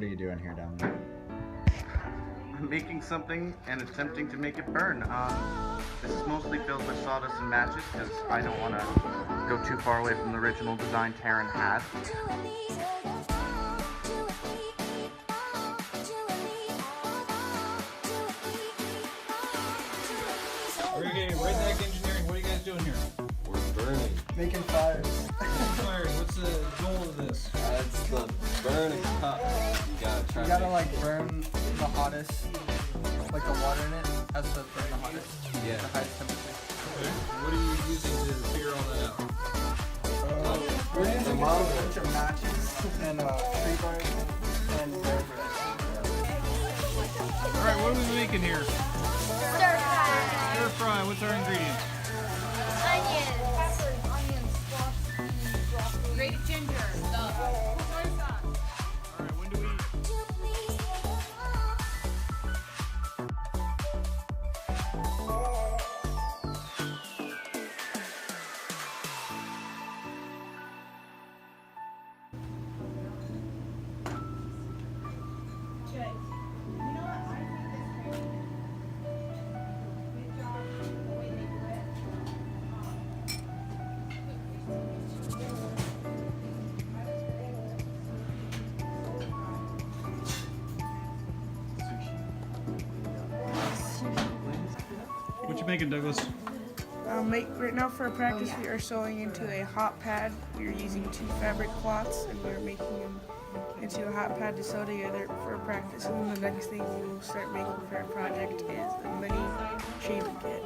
What are you doing here down there? I'm making something and attempting to make it burn. This is mostly filled with sawdust and matches because I don't want to go too far away from the original design Taryn had. Okay, Redneck Engineering, what are you guys doing here? We're burning. Making fires. Fires, what's the goal of this? It's the burning cup. You gotta like burn the hottest, like the water in it has to burn the hottest. Yeah. The highest temperature. Okay. What are you using to figure all that out? We're using a bunch of matches and tree bark and bear bread. Alright, what are we making here? Stir fry. Stir fry, what's our ingredients? Onions. Peppers, onions, squash, grated ginger, soy sauce. Alright, when do we eat? What you making, Douglas? Right now for practice we are sewing into a hot pad. We are using 2 fabric cloths and we are making them into a hot pad to sew together for practice. And then the next thing we will start making for our project is the mini shaving kit.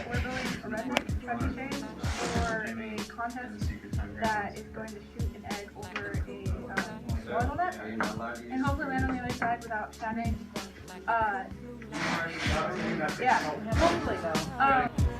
We're doing a Redneck Engineering for a contest that is going to shoot an egg over a oil net and hopefully land on the other side without standing. Yeah, hopefully though.